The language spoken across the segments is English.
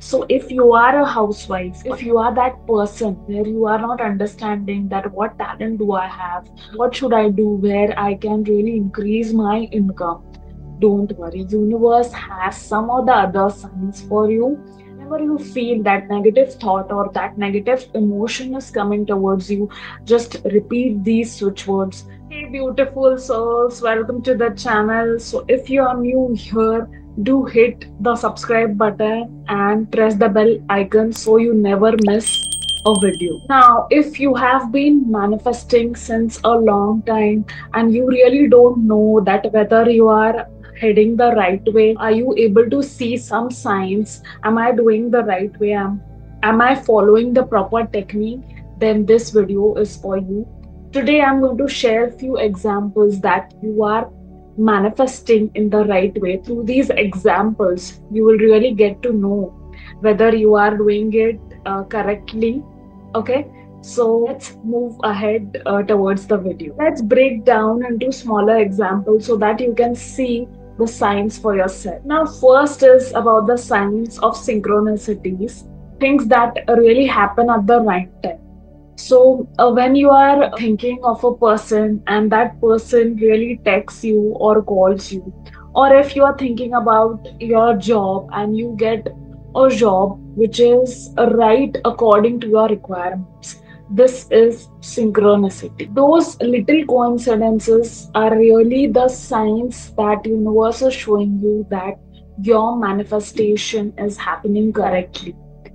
So if you are a housewife, if you are that person where you are not understanding that what talent do I have, what should I do where I can really increase my income, don't worry. Universe has some of the other signs for you. Whenever you feel that negative thought or that negative emotion is coming towards you, just repeat these switch words. Hey beautiful souls, welcome to the channel. So if you are new here, do hit the subscribe button and press the bell icon so you never miss a video. Now, if you have been manifesting since a long time and you really don't know that whether you are heading the right way, are you able to see some signs? Am I doing the right way? Am I following the proper technique? Then this video is for you. Today, I'm going to share a few examples that you are manifesting in the right way. Through these examples, you will really get to know whether you are doing it correctly. Okay, so let's move ahead towards the video. Let's break down into smaller examples so that you can see the signs for yourself. Now, first is about the signs of synchronicities, things that really happen at the right time. So, when you are thinking of a person and that person really texts you or calls you, or if you are thinking about your job and you get a job which is right according to your requirements, this is synchronicity. Those little coincidences are really the signs that universe is showing you that your manifestation is happening correctly.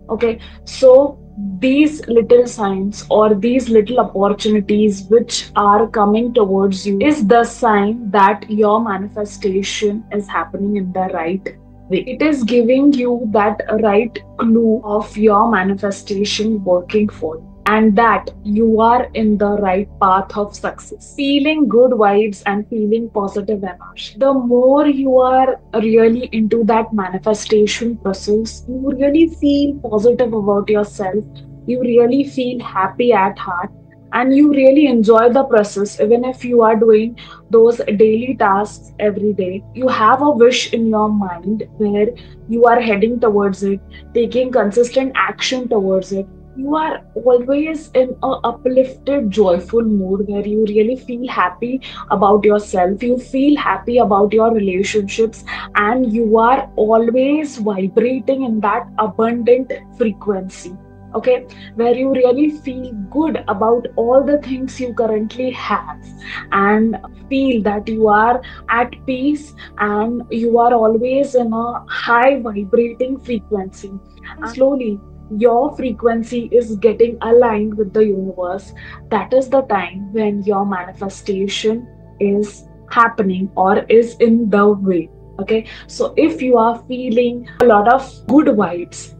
Okay, so these little signs or these little opportunities which are coming towards you is the sign that your manifestation is happening in the right way. It is giving you that right clue of your manifestation working for you and that you are in the right path of success. Feeling good vibes and feeling positive energy. The more you are really into that manifestation process, you really feel positive about yourself, you really feel happy at heart, and you really enjoy the process. Even if you are doing those daily tasks every day, you have a wish in your mind where you are heading towards it, taking consistent action towards it. You are always in a uplifted, joyful mood where you really feel happy about yourself, you feel happy about your relationships, and you are always vibrating in that abundant frequency. Okay, where you really feel good about all the things you currently have and feel that you are at peace and you are always in a high vibrating frequency. And slowly your frequency is getting aligned with the universe. That is the time when your manifestation is happening or is in the way. Okay, so if you are feeling a lot of good vibes,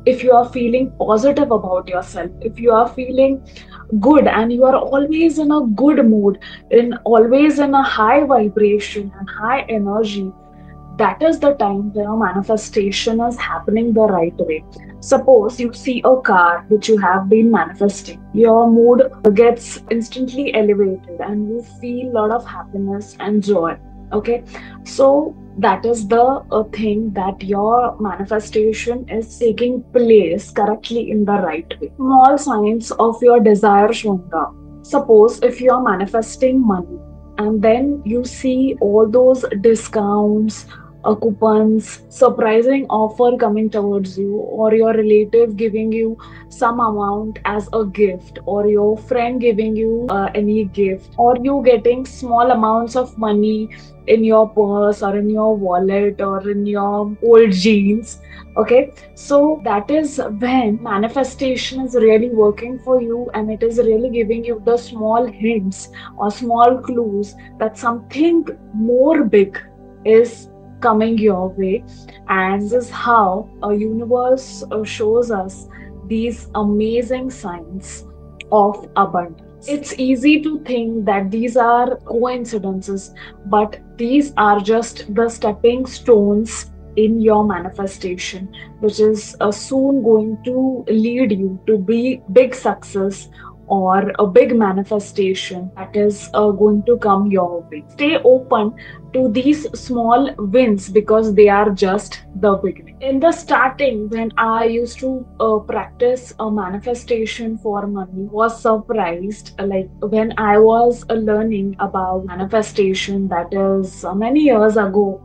if you are feeling positive about yourself, if you are feeling good and you are always in a good mood, always in a high vibration and high energy, that is the time where manifestation is happening the right way. Suppose you see a car which you have been manifesting, your mood gets instantly elevated and you feel a lot of happiness and joy. Okay, so that is the thing that your manifestation is taking place correctly in the right way. Small signs of your desire showing up. Suppose if you are manifesting money and then you see all those discounts, coupons, surprising offer coming towards you, or your relative giving you some amount as a gift, or your friend giving you any gift, or you getting small amounts of money in your purse or in your wallet or in your old jeans. Okay, so that is when manifestation is really working for you and it is really giving you the small hints or small clues that something more big is coming your way. And this is how a universe shows us these amazing signs of abundance. It's easy to think that these are coincidences, but these are just the stepping stones in your manifestation, which is soon going to lead you to be big success or a big manifestation that is going to come your way. Stay open to these small wins because they are just the beginning. In the starting, when I used to practice a manifestation for money, was surprised like when I was learning about manifestation, that is many years ago.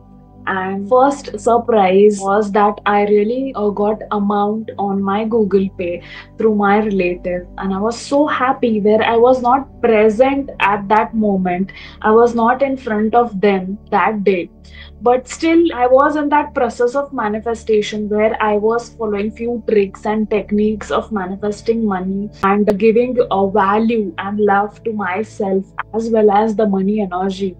And first surprise was that I really got amount on my Google Pay through my relative, and I was so happy where I was not present at that moment. I was not in front of them that day, but still I was in that process of manifestation where I was following few tricks and techniques of manifesting money and giving a value and love to myself as well as the money energy.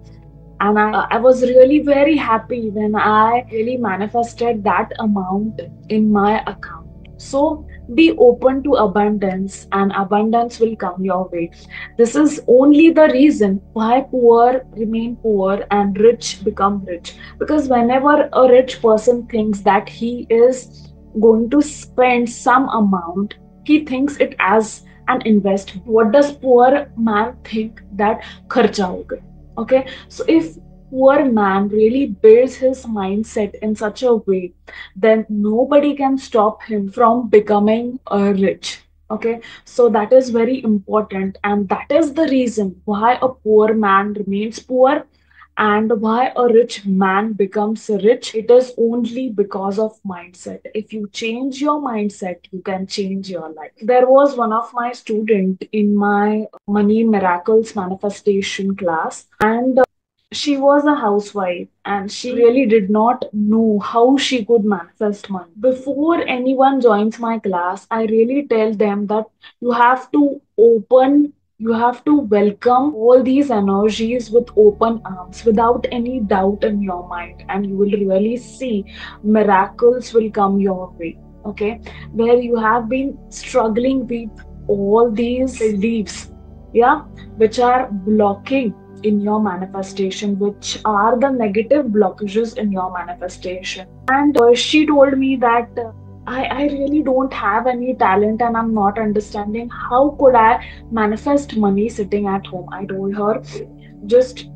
And I was really very happy when I really manifested that amount in my account. So be open to abundance and abundance will come your way. This is only the reason why poor remain poor and rich become rich. Because whenever a rich person thinks that he is going to spend some amount, he thinks it as an investment. What does poor man think? That kharcha ho gaya. Okay, so if poor man really builds his mindset in such a way, then nobody can stop him from becoming rich. Okay, so that is very important, and that is the reason why a poor man remains poor and why a rich man becomes rich. It is only because of mindset. If you change your mindset, you can change your life. There was one of my student in my money miracles manifestation class, and she was a housewife and she really did not know how she could manifest money. Before anyone joins my class, I really tell them that you have to open, you have to welcome all these energies with open arms without any doubt in your mind, and you will really see miracles will come your way. Okay, where you have been struggling with all these beliefs, yeah, which are blocking in your manifestation, which are the negative blockages in your manifestation. And she told me that I really don't have any talent and I'm not understanding how could I manifest money sitting at home. I told her, just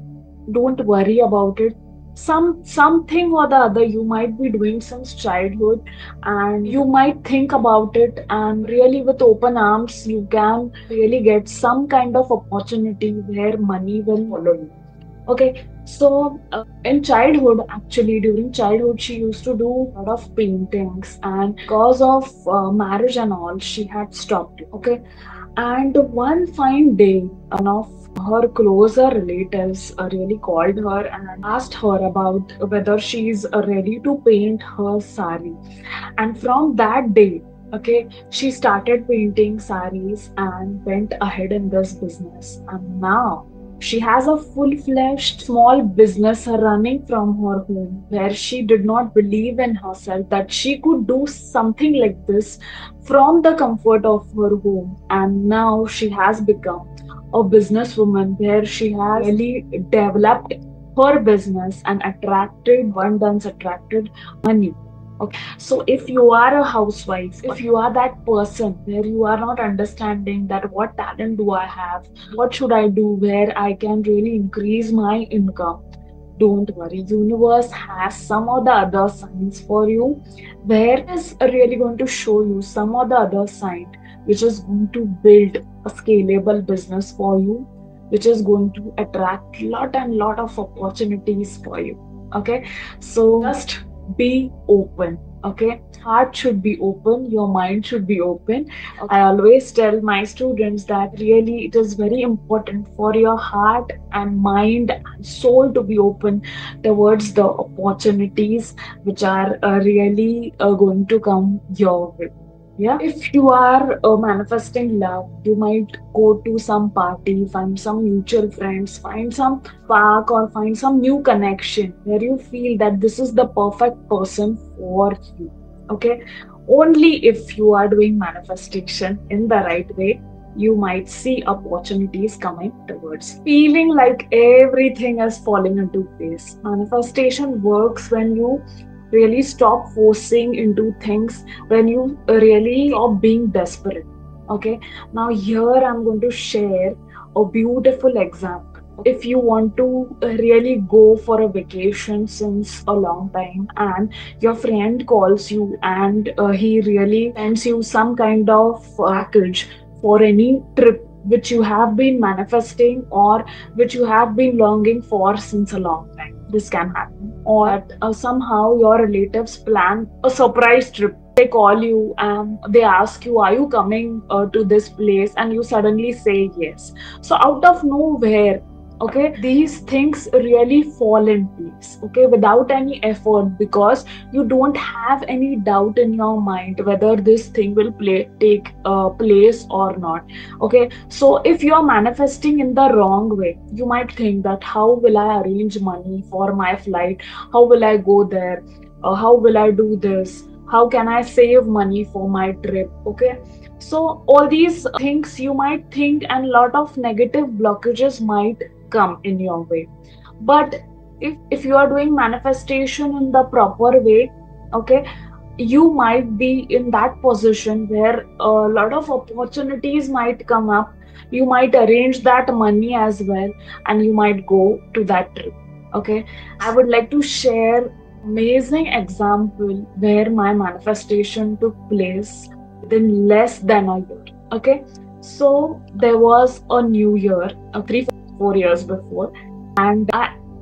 don't worry about it. Something or the other you might be doing since childhood, and you might think about it, and really with open arms you can really get some kind of opportunity where money will follow you. Okay, so in childhood, actually during childhood, she used to do a lot of paintings, and because of marriage and all, she had stopped it. Okay, and one fine day, one of her closer relatives really called her and asked her about whether she's ready to paint her sari. And from that day, okay, she started painting saris and went ahead in this business. And now she has a full-fledged small business running from her home, where she did not believe in herself that she could do something like this from the comfort of her home. And now she has become a businesswoman where she has really developed her business and attracted abundance, attracted money. Okay. So if you are a housewife, if you are that person where you are not understanding that what talent do I have, what should I do where I can really increase my income, don't worry. Universe has some of the other signs for you, where it is really going to show you some of the other sign which is going to build a scalable business for you, which is going to attract lot and lot of opportunities for you. Okay, so just be open. Okay, heart should be open, your mind should be open. I always tell my students that really it is very important for your heart and mind and soul to be open towards the opportunities which are really going to come your way. Yeah, if you are manifesting love, you might go to some party, find some mutual friends, find some park, or find some new connection where you feel that this is the perfect person for you. Okay, only if you are doing manifestation in the right way, you might see opportunities coming towards. Feeling like everything is falling into place. Manifestation works when you really stop forcing into things, when you really stop being desperate. Okay, now here I'm going to share a beautiful example. If you want to really go for a vacation since a long time, and your friend calls you and he really sends you some kind of package for any trip which you have been manifesting or which you have been longing for since a long time, this can happen. Or that somehow your relatives plan a surprise trip. They call you and they ask you, are you coming to this place? And you suddenly say yes. So out of nowhere, okay, these things really fall in place, okay, without any effort, because you don't have any doubt in your mind whether this thing will take place or not. Okay, so if you are manifesting in the wrong way, you might think that how will I arrange money for my flight, how will I go there, how will I do this, how can I save money for my trip. Okay, so all these things you might think, and lot of negative blockages might come in your way. But if you are doing manifestation in the proper way, okay, you might be in that position where a lot of opportunities might come up. You might arrange that money as well, and you might go to that trip. Okay, I would like to share amazing example where my manifestation took place within less than a year. Okay, so there was a new year, 3 4 years before, and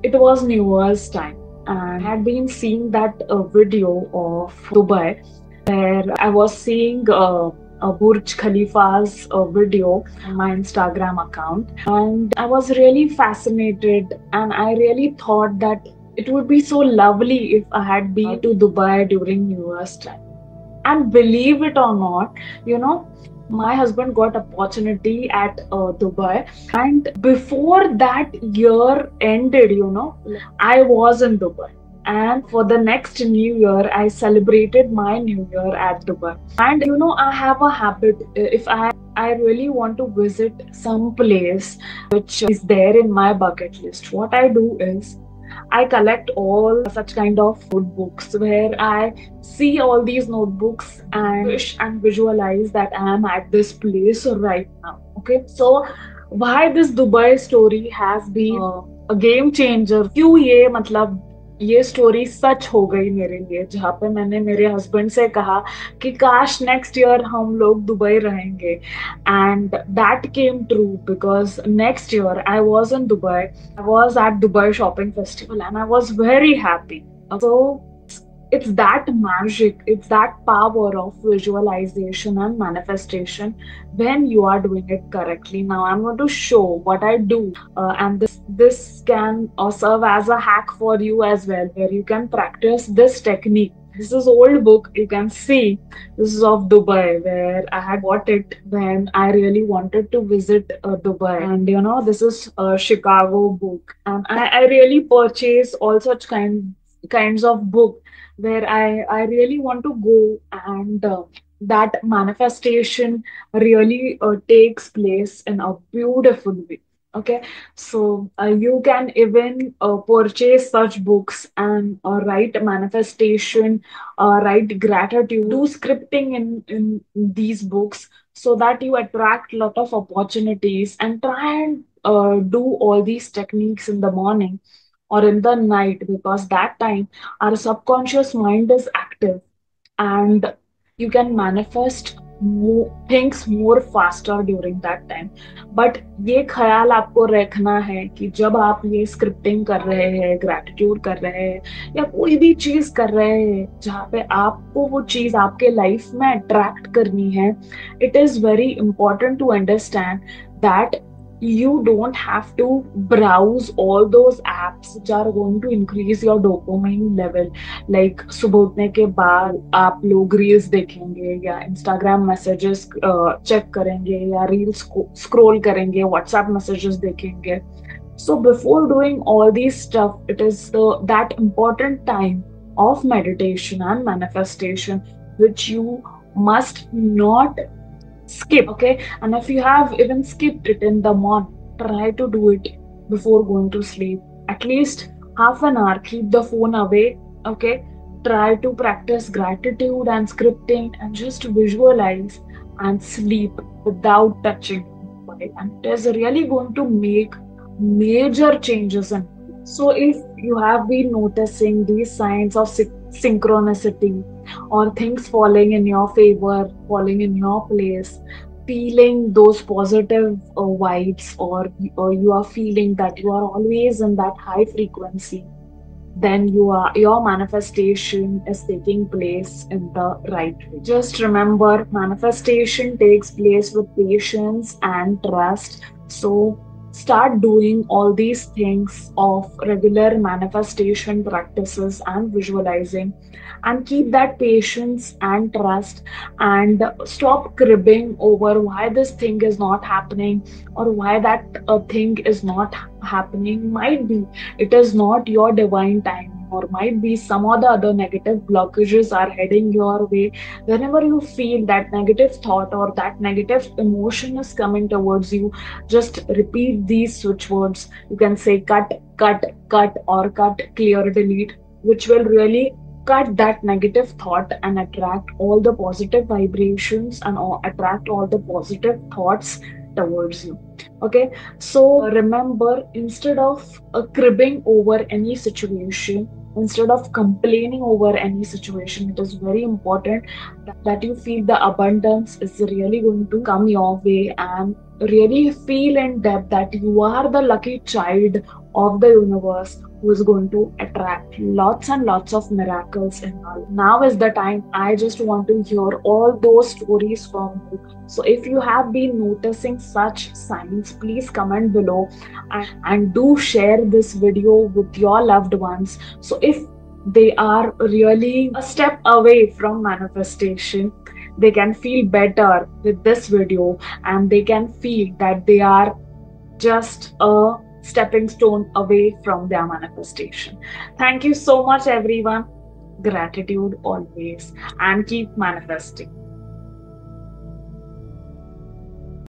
it was New Year's time, and I had been seeing that video of Dubai where I was seeing Burj Khalifa's video on my Instagram account, and I was really fascinated, and I really thought that it would be so lovely if I had been to Dubai during New Year's time. And believe it or not, you know, my husband got opportunity at Dubai, and before that year ended, you know, I was in Dubai. And for the next New Year, I celebrated my New Year at Dubai. And you know, I have a habit. If I really want to visit some place which is there in my bucket list, what I do is I collect all such kind of notebooks where I see all these notebooks and wish and visualize that I am at this place right now. Okay, so why this Dubai story has been a game changer? क्यों ये मतलब ये story सच हो गई मेरे लिए, जहाँ पे मैंने मेरे हस्बैंड से कहा कि काश नेक्स्ट ईयर हम लोग दुबई रहेंगे, and that came true because next year I was in Dubai, I was at Dubai shopping festival and I was very happy. So it's that magic, it's that power of visualization and manifestation when you are doing it correctly. Now I'm going to show what I do, and this can serve as a hack for you as well, where you can practice this technique. This is old book, you can see this is of Dubai, where I had bought it when I really wanted to visit Dubai. And you know, this is a Chicago book, and I really purchase all such kinds of book where I really want to go, and that manifestation really takes place in a beautiful way. Okay, so you can even purchase such books and write manifestation, write gratitude, do scripting in these books so that you attract a lot of opportunities, and try and do all these techniques in the morning or in the night, because that time our subconscious mind is active, and you can manifest things more faster during that time. But ये ख्याल आपको रखना है कि जब आप ये scripting कर रहे हैं, ग्रैटिट्यूड कर रहे हैं, या कोई भी चीज कर रहे हैं जहाँ पे आपको वो चीज आपके लाइफ में अट्रैक्ट करनी है, it is very important to understand that you don't have to browse all those apps which are going to increase your dopamine level. Like सुबह उठने के बाद आप लोग रील्स देखेंगे या इंस्टाग्राम मैसेजेस चेक करेंगे या रील्स स्क्रॉल करेंगे, व्हाट्सएप मैसेजेस देखेंगे. So before doing all these stuff, it is that important time of meditation and manifestation which you must not skip. Okay, and if you have even skipped it in the morning, try to do it before going to sleep, at least half an hour. Keep the phone away. Okay, try to practice gratitude and scripting and just visualize and sleep. without touching it, and it is really going to make major changes in. So if you have been noticing these signs of synchronicity, or things falling in your favor, falling in your place, feeling those positive vibes, or you are feeling that you are always in that high frequency, then your manifestation is taking place in the right way. Just remember, manifestation takes place with patience and trust. So start doing all these things of regular manifestation practices and visualizing, and keep that patience and trust, and stop cribbing over why this thing is not happening, or why that thing is not happening. Might be it is not your divine timing, or might be some of the other negative blockages are heading your way. Whenever you feel that negative thought or that negative emotion is coming towards you, just repeat these switch words. You can say cut, cut, cut, or cut, clear, delete, which will really cut that negative thought and attract all the positive vibrations, and attract all the positive thoughts towards you. Okay, so remember, instead of cribbing over any situation, instead of complaining over any situation, it is very important that you feel the abundance is really going to come your way, and really feel in depth that you are the lucky child of the universe who is going to attract lots and lots of miracles in your life. Now is the time. I just want to hear all those stories from you. So if you have been noticing such signs, please comment below, and do share this video with your loved ones. So if they are really a step away from manifestation, they can feel better with this video, and they can feel that they are just a stepping stone away from their manifestation. Thank you so much, everyone. Gratitude always, and keep manifesting.